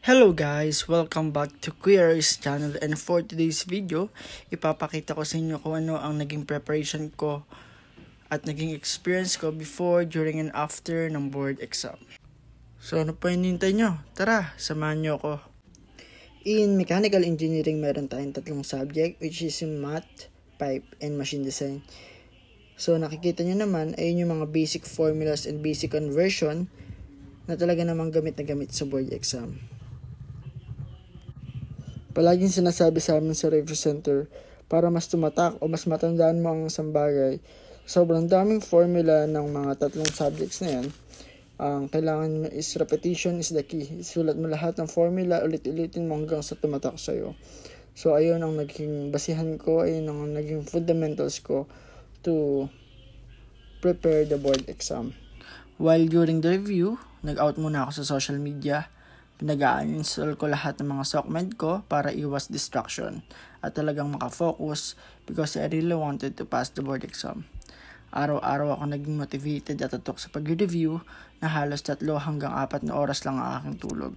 Hello guys! Welcome back to Queer's channel, and for today's video, ipapakita ko sa inyo kung ano ang naging preparation ko at naging experience ko before, during, and after ng board exam. So ano pa hinihintay nyo? Tara, samahan nyo ako. In Mechanical Engineering, meron tayong tatlong subject, which is Math, Pipe, and Machine Design. So nakikita nyo naman, ayun yung mga basic formulas and basic conversion na talaga namang gamit na gamit sa board exam. Palaging sinasabi sa amin sa review center, para mas tumatak o mas matandaan mo ang isang bagay, sobrang daming formula ng mga tatlong subjects na yan. Ang kailangan is repetition is the key. Isulat mo lahat ng formula, ulit-ulitin mo hanggang sa tumatak sa'yo. So ayun ang naging basihan ko, ayun ang naging fundamentals ko to prepare the board exam. While during the review, nag-out muna ako sa social media. Pinag-uninstall ko lahat ng mga SOCMED ko para iwas distraction at talagang makafocus because I really wanted to pass the board exam. Araw-araw ako naging motivated at tatok sa pag-review na halos 3 hanggang 4 na oras lang ang aking tulog.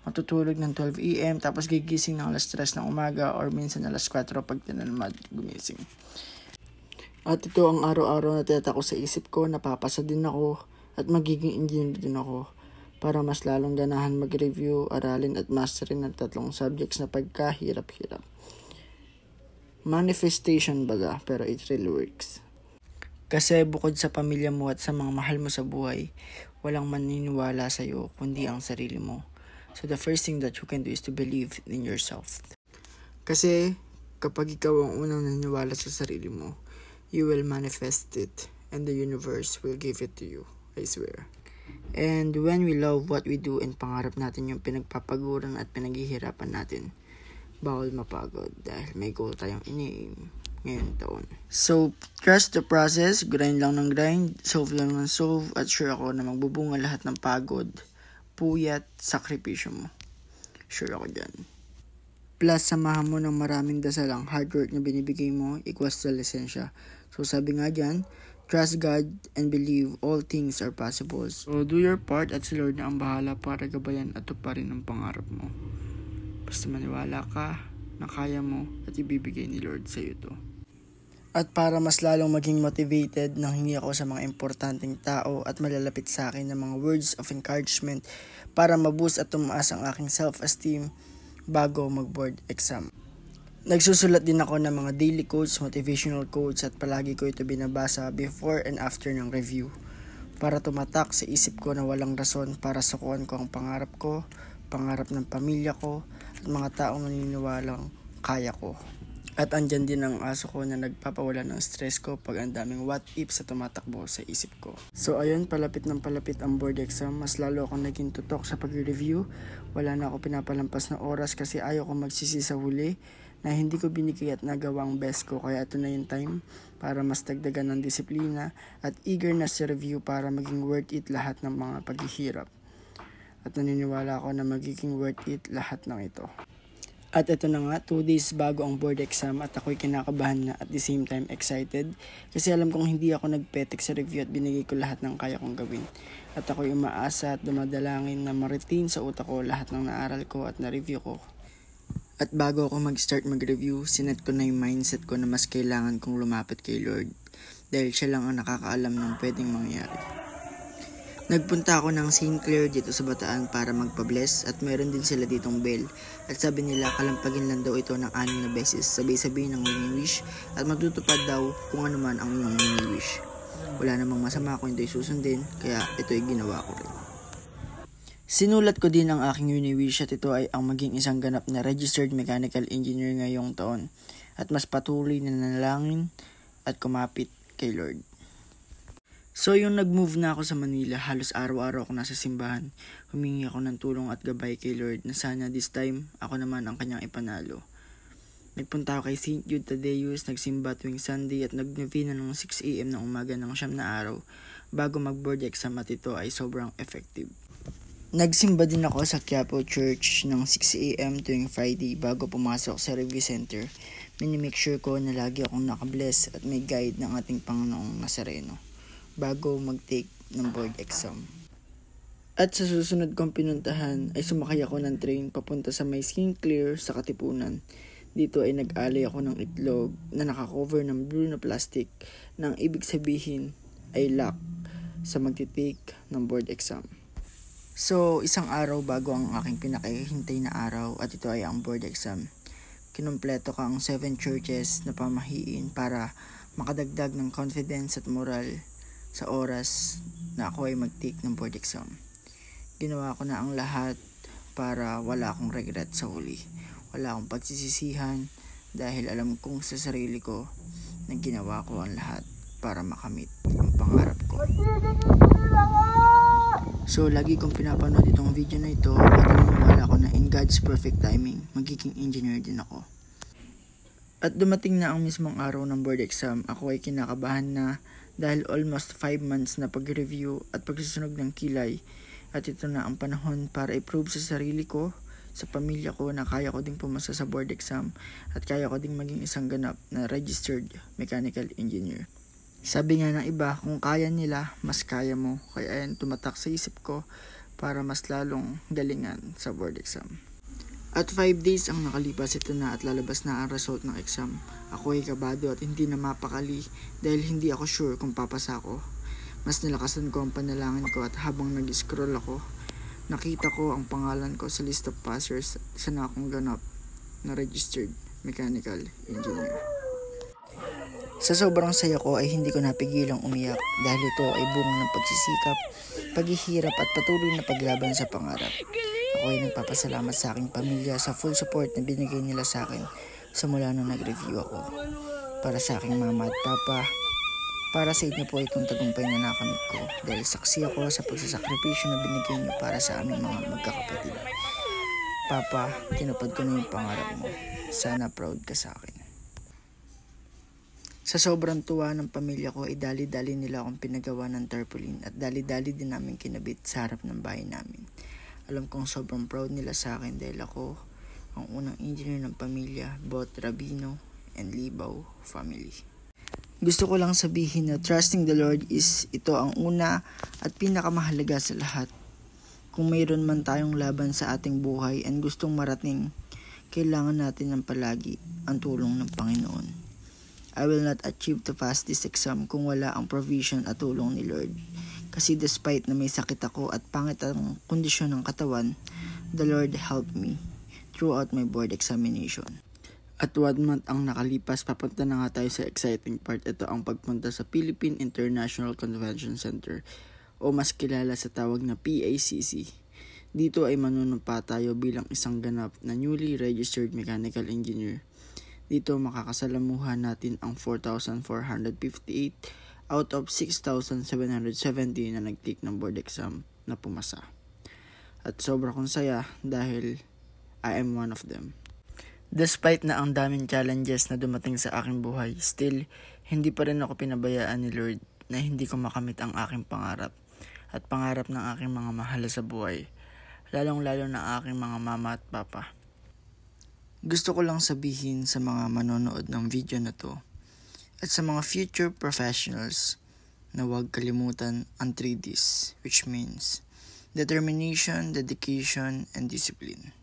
Matutulog ng 12 AM tapos gigising ng alas 3 ng umaga or minsan alas 4 pag tinalmad gumising. At ito ang araw-araw na tinatak ko sa isip ko, napapasa din ako at magiging engineer din ako, para mas lalong ganahan mag-review, aralin at masterin ng tatlong subjects na pagkahirap-hirap. Manifestation baga, pero it really works. Kasi bukod sa pamilya mo at sa mga mahal mo sa buhay, walang maniniwala sa'yo kundi ang sarili mo. So the first thing that you can do is to believe in yourself. Kasi kapag ikaw ang unang naniniwala sa sarili mo, you will manifest it and the universe will give it to you, I swear. And when we love what we do and pangarap natin yung pinagpapaguran at pinaghihirapan natin, bawal mapagod dahil may goal tayong ini-aim ngayong taon. So, trust the process, grind lang ng grind, solve lang ng solve, at sure ako na magbubunga lahat ng pagod, puyat, sakripisyo mo. Sure ako dyan. Plus, samahan mo ng maraming dasal ang hard work na binibigay mo, equals sa lisensya. So, sabi nga dyan, trust God and believe all things are possible. So, do your part at si Lord na ang bahala para gabayan at tuparin ang pangarap mo. Basta maniwala ka na kaya mo at ibibigay ni Lord sa iyo to. At para mas lalong maging motivated, nanghingi ako sa mga importanteng tao at malalapit sa akin ng mga words of encouragement para maboost at tumaas ang aking self-esteem bago mag-board exam. Nagsusulat din ako ng mga daily quotes, motivational quotes, at palagi ko ito binabasa before and after ng review para tumatak sa isip ko na walang rason para sukuan ko ang pangarap ko, pangarap ng pamilya ko, at mga taong naniniwalang kaya ko. At andyan din ang aso ko na nagpapawala ng stress ko pag ang daming what if sa tumatakbo sa isip ko. So ayun, palapit ng palapit ang board exam, mas lalo akong naging tutok sa pag-review. Wala na ako pinapalampas na oras kasi ayaw ko magsisi sa huli na hindi ko binigay at nagawa ang best ko, kaya ito na yung time para mas dagdagan ng disiplina at eagerness sa review para maging worth it lahat ng mga paghihirap. At naniniwala ako na magiging worth it lahat ng ito. At ito na nga, 2 days bago ang board exam at ako'y kinakabahan na at the same time excited kasi alam kong hindi ako nagpetek sa review at binigay ko lahat ng kaya kong gawin. At ako'y umaasa at dumadalangin na ma-retain sa utak ko lahat ng naaral ko at na-review ko. At bago ako mag-start mag-review, sinet ko na yung mindset ko na mas kailangan kong lumapit kay Lord dahil siya lang ang nakakaalam ng pwedeng mangyari. Nagpunta ako ng St. Clair dito sa Bataan para magpa-bless at meron din sila ditong bell. At sabi nila kalampagin lang daw ito ng 6 na beses, sabay-sabay ng winning wish at matutupad daw kung ano man ang inyong winning wish. Wala namang masama kung ito'y susundin, kaya ito'y ginawa ko rin. Sinulat ko din ang aking uni-wish at ito ay ang maging isang ganap na registered mechanical engineer ngayong taon at mas patuloy na nanalangin at kumapit kay Lord. So yung nag-move na ako sa Manila, halos araw-araw ako nasa simbahan. Humingi ako ng tulong at gabay kay Lord na sana this time ako naman ang kanyang ipanalo. Nagpunta ako kay St. Jude Tadeus, nagsimba tuwing Sunday at nag-novena ng 6 AM ng umaga ng 9 na araw bago mag-board exam at ito ay sobrang effective. Nagsimba din ako sa Quiapo Church ng 6 AM tuwing Friday bago pumasok sa review center. Minimake sure ko na lagi akong nakabless at may guide ng ating Panginoong Nazareno bago mag-take ng board exam. At sa susunod kong pinuntahan ay sumakay ako ng train papunta sa may Sinclair sa Katipunan. Dito ay nag-alay ako ng itlog na nakakover ng blue na plastic na ang ibig sabihin ay lock sa magtitake ng board exam. So, isang araw bago ang aking pinakahihintay na araw at ito ay ang board exam. Kinumpleto ko ang 7 churches na pamahiin para makadagdag ng confidence at moral sa oras na ako ay mag-take ng board exam. Ginawa ko na ang lahat para wala akong regret sa huli. Wala akong pagsisisihan dahil alam kong sa sarili ko na ginawa ko ang lahat para makamit ang pangarap ko. So, lagi kong pinapanood itong video na ito at naniniwala ko na in God's perfect timing, magiging engineer din ako. At dumating na ang mismong araw ng board exam, ako ay kinakabahan na dahil almost 5 months na pag-review at pagsusunog ng kilay. At ito na ang panahon para i-prove sa sarili ko, sa pamilya ko na kaya ko ding pumasa sa board exam at kaya ko ding maging isang ganap na registered mechanical engineer. Sabi nga ng iba, kung kaya nila, mas kaya mo. Kaya ayan, tumatak sa isip ko para mas lalong galingan sa board exam. At 5 days ang nakalipas, ito na at lalabas na ang result ng exam. Ako ay kabado at hindi na mapakali dahil hindi ako sure kung papasa ako. Mas nilakasan ko ang panalangin ko at habang nag-scroll ako, nakita ko ang pangalan ko sa list of passers sa na akong ganap na registered mechanical engineer. Sa sobrang saya ko ay hindi ko napigilang umiyak dahil ito ay bunga ng pagsisikap, paghihirap at patuloy na paglaban sa pangarap. Ako ay nagpapasalamat sa aking pamilya sa full support na binigay nila sa akin sa mula nung nag-review ako. Para sa aking mama at papa, para sa inyo po itong tagumpay na nakamit ko dahil saksi ako sa pagsasakripisyo na binigay niyo para sa aming mga magkakapatid. Papa, tinupad ko na yung pangarap mo. Sana proud ka sa akin. Sa sobrang tuwa ng pamilya ko ay dali-dali nila akong pinagawa ng tarpaulin at dali-dali din namin kinabit sa harap ng bahay namin. Alam kong sobrang proud nila sa akin dahil ako ang unang engineer ng pamilya, both Rabino and Libaw family. Gusto ko lang sabihin na trusting the Lord is ito ang una at pinakamahalaga sa lahat. Kung mayroon man tayong laban sa ating buhay and gustong marating, kailangan natin ng palagi ang tulong ng Panginoon. I will not achieve to pass this exam kung wala ang provision at tulong ni Lord. Kasi despite na may sakit ako at pangit ang kondisyon ng katawan, the Lord helped me throughout my board examination. At 1 month ang nakalipas, papunta na nga tayo sa exciting part. Ito ang pagpunta sa Philippine International Convention Center o mas kilala sa tawag na PICC. Dito ay manunumpa tayo bilang isang ganap na newly registered mechanical engineer. Dito makakasalamuhan natin ang 4,458 out of 6,770 na nag-take ng board exam na pumasa. At sobra kong saya dahil I am one of them. Despite na ang daming challenges na dumating sa aking buhay, still, hindi pa rin ako pinabayaan ni Lord na hindi ko makamit ang aking pangarap at pangarap ng aking mga mahal sa buhay, lalong-lalo na aking mga mama at papa. Gusto ko lang sabihin sa mga manonood ng video na to at sa mga future professionals na huwag kalimutan ang 3Ds, which means determination, dedication, and discipline.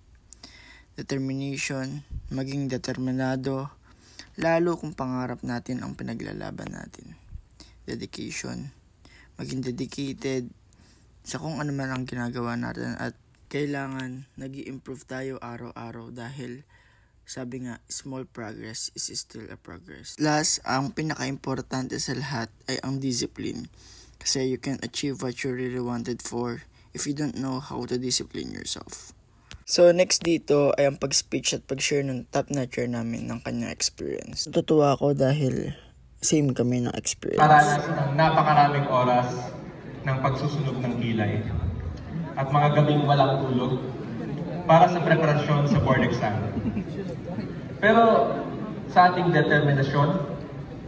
Determination, maging determinado, lalo kung pangarap natin ang pinaglalaban natin. Dedication, maging dedicated sa kung ano man ang ginagawa natin at kailangan nag-i-improve tayo araw-araw dahil sabi nga, small progress is still a progress. Last, ang pinaka-importante sa lahat ay ang discipline. Kasi you can achieve what you really wanted for if you don't know how to discipline yourself. So next dito ay ang pag-speech at pag-share ng top notcher namin ng kanyang experience. Natutuwa ako dahil same kami ng experience. Paranas ng napakaraming oras ng pagsusunog ng kilay at mga gabing walang tulog para sa preparasyon sa board exam. Pero sa ating determinasyon,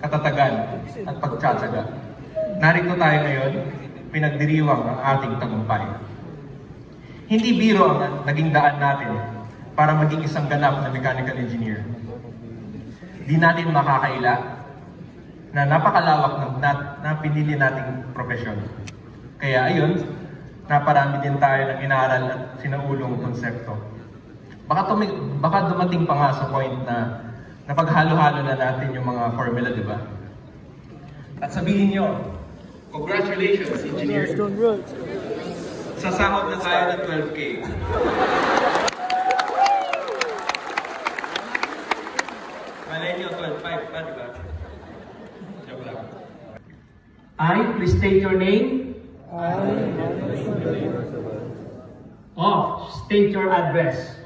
katatagan at pagtsatsaga, narito tayo ngayon, pinagdiriwang ang ating tagumpay. Hindi biro ang naging daan natin para maging isang ganap na mechanical engineer. Di natin makakaila na napakalawak na pinili nating profesyon. Kaya ayun, naparami din tayo ng inaral at sinaulong konsepto. Baka dumating pa nga sa point na napaghalo-halo na natin yung mga formula, di ba? At sabihin nyo, congratulations, engineer. Sasahod na tayo ng 12K. Malay nyo, 12.5 pa, di ba? Joke lang. I, please state your name. State your address.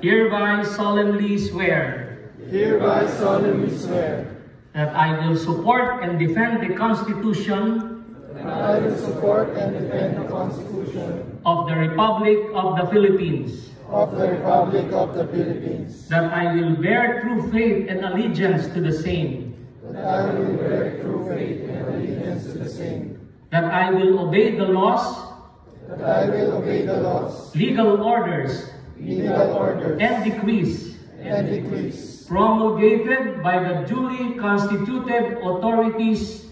Hereby solemnly swear. Hereby solemnly swear That I will support and defend the Constitution that I will support and defend the Constitution of the Republic of the Philippines. of the Republic of the Philippines. That I will bear true faith and allegiance to the same. That I will bear true faith and allegiance to the same. That I will obey the laws, That I will obey the laws, legal orders, legal orders, and decrees and decrees promulgated by the duly constituted authorities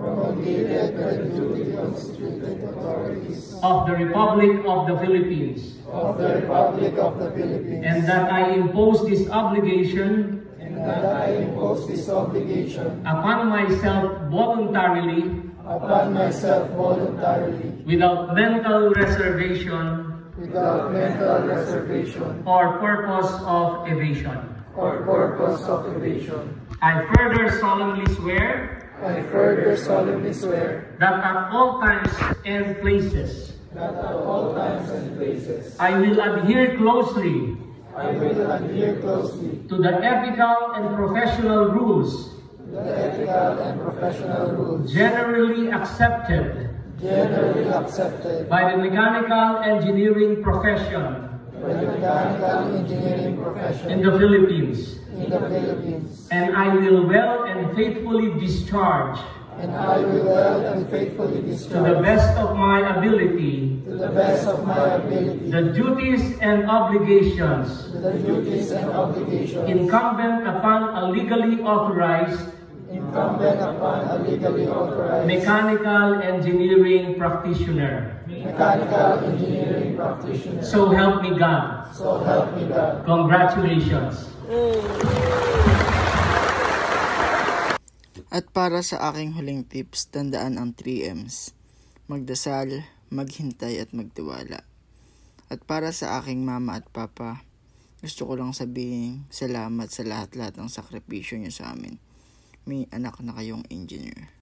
promulgated by the duly constituted authorities of the Republic of the Philippines. of the Republic of the Philippines. And that I impose this obligation And that I impose this obligation upon myself voluntarily, upon myself voluntarily, without mental reservation without mental reservation or purpose of evasion. or purpose of evasion. I further solemnly swear I further solemnly swear that at all times and places that at all times and places I will adhere closely I will adhere closely to the ethical and professional rules to the ethical and professional rules generally accepted generally accepted by the mechanical engineering profession by the mechanical engineering in profession the Philippines. in the Philippines. And I will well and faithfully discharge, And I will well and faithfully to the discharge best of my ability, to the best of my ability the duties and obligations the duties and obligations incumbent upon a legally authorized incumbent upon a legally authorized mechanical engineering practitioner. mechanical engineering practitioner. So help me God. So help me God. Congratulations. At para sa aking huling tips, tandaan ang 3Ms. Magdasal, maghintay at magtiwala. At para sa aking mama at papa, gusto ko lang sabihin salamat sa lahat-lahat ng sakripisyo niyo sa amin. May anak na kayong engineer.